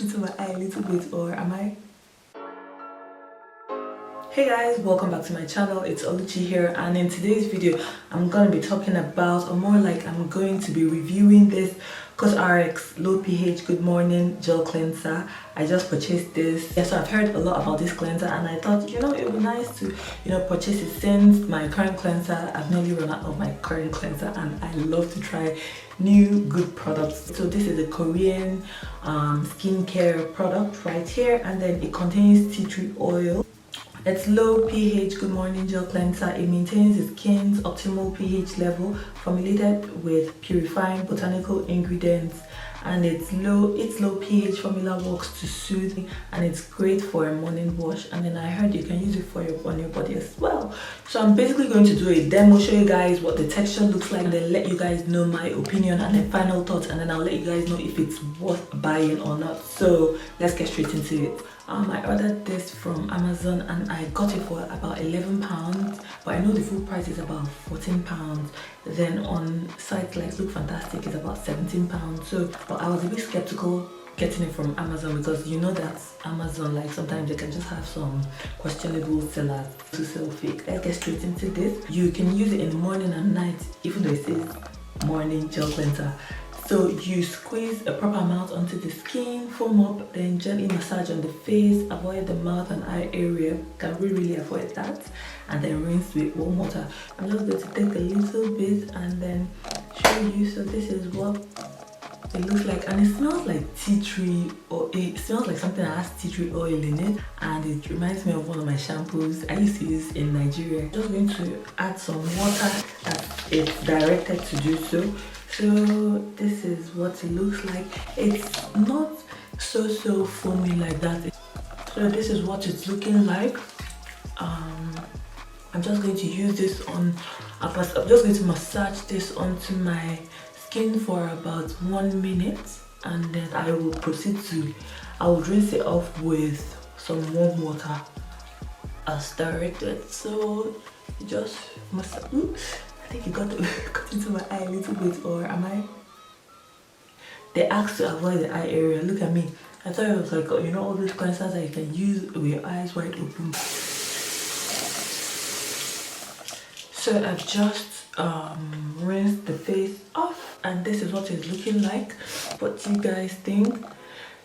into my eye a little bit, or am I? Hey guys, welcome back to my channel. It's Oluchi here, and in today's video I'm going to be talking about, or more like I'm going to be reviewing this Cosrx Low pH Good Morning Gel Cleanser. I just purchased this. Yeah, so I've heard a lot about this cleanser and I thought, it would be nice to, purchase it since my current cleanser, I've nearly run out of my current cleanser and I love to try new good products. So this is a Korean skincare product right here, and then it contains tea tree oil. It's low pH Good Morning Gel Cleanser. It maintains the skin's optimal pH level, formulated with purifying botanical ingredients, and its low pH formula works to soothe, and it's great for a morning wash. And then I heard you can use it on your body as well. So I'm basically going to do a demo, show you guys what the texture looks like, and then let you guys know my opinion and then final thoughts, and then I'll let you guys know if it's worth buying or not. So let's get straight into it. I ordered this from Amazon and I got it for about £11, but I know the full price is about £14. Then on sites like Look Fantastic it's about £17. So, but I was a bit skeptical getting it from Amazon, because you know that Amazon, like, sometimes they can just have some questionable sellers to sell fake. Let's get straight into this. You can use it in the morning and night, even though it says morning gel cleanser. So you squeeze a proper amount onto the skin, foam up, then gently massage on the face. Avoid the mouth and eye area, can really avoid that, and then rinse with warm water. I'm just going to take a little bit and then show you. So this is what it looks like, and it smells like tea tree, or it smells like something that has tea tree oil in it, and it reminds me of one of my shampoos I used to use in Nigeria. I'm just going to add some water as it's directed to do so. So this is what it looks like. It's not so foamy like that. So this is what it's looking like. I'm just going to use this on, I'm just going to massage this onto my skin for about 1 minute, and then I will proceed to, I will rinse it off with some warm water as directed. So you just massage. Oops, I think it got into my eye a little bit, or am I? They asked to avoid the eye area. Look at me. I thought it was like, all those cleansers that you can use with your eyes wide open. So I've just rinsed the face off, and this is what it's looking like. What do you guys think?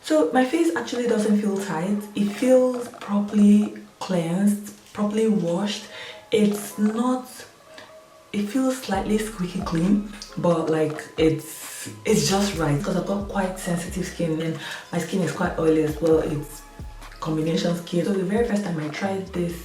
So my face actually doesn't feel tight. It feels properly cleansed, properly washed. It's not, it feels slightly squeaky clean, but like it's just right, because I've got quite sensitive skin and my skin is quite oily as well. It's combination skin. So the very first time I tried this,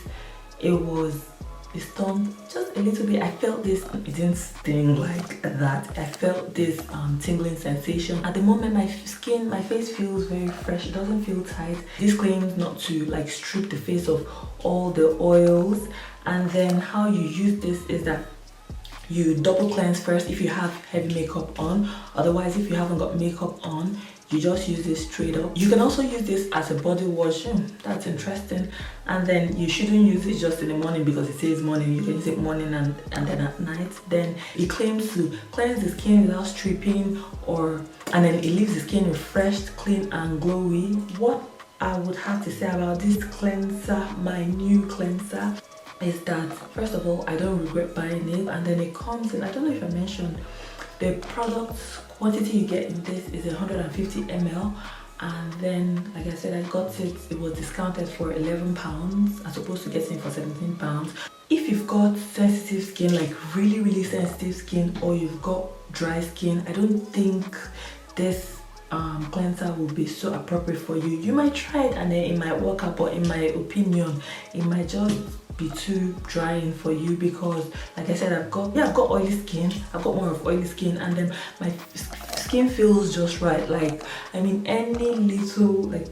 it stung just a little bit. I felt this, it didn't sting like that. I felt this tingling sensation. At the moment my face feels very fresh. It doesn't feel tight. This claims not to like strip the face of all the oils. And then how you use this is that you double cleanse first if you have heavy makeup on. Otherwise, if you haven't got makeup on, you just use this straight up. You can also use this as a body wash. That's interesting. And then you shouldn't use it just in the morning, because it says morning. You can use it morning and then at night. Then it claims to cleanse the skin without stripping, and then it leaves the skin refreshed, clean and glowy. What I would have to say about this cleanser, my new cleanser, is that first of all, I don't regret buying it. And then it comes in, I don't know if I mentioned, the product quantity you get in this is 150 ml, and then like I said, I got it was discounted for £11 as opposed to getting it for £17. If you've got sensitive skin, like really sensitive skin, or you've got dry skin, I don't think this cleanser will be so appropriate for you. You might try it and then it might work out, but in my opinion, it might just be too drying for you, because like I said, I've got oily skin. I've got more of oily skin, and then my skin feels just right. Like, I mean, any little, like,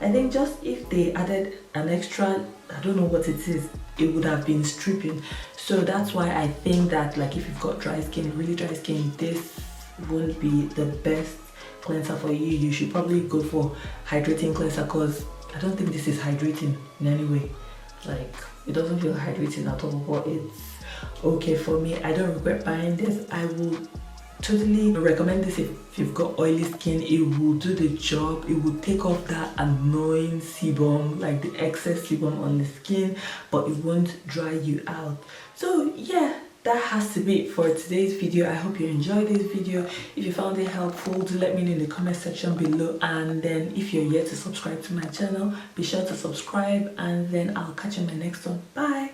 I think just if they added an extra, I don't know what it is, it would have been stripping. So that's why I think that, like, if you've got dry skin, really dry skin, this won't be the best cleanser for you. You should probably go for hydrating cleanser, because I don't think this is hydrating in any way. Like, it doesn't feel hydrating at all, but it's okay for me. I don't regret buying this. I will totally recommend this if you've got oily skin. It will do the job. It will take off that annoying sebum, like the excess sebum on the skin, but it won't dry you out. So yeah, that has to be it for today's video. I hope you enjoyed this video. If you found it helpful, do let me know in the comment section below, and then if you're yet to subscribe to my channel, be sure to subscribe, and then I'll catch you in my next one. Bye.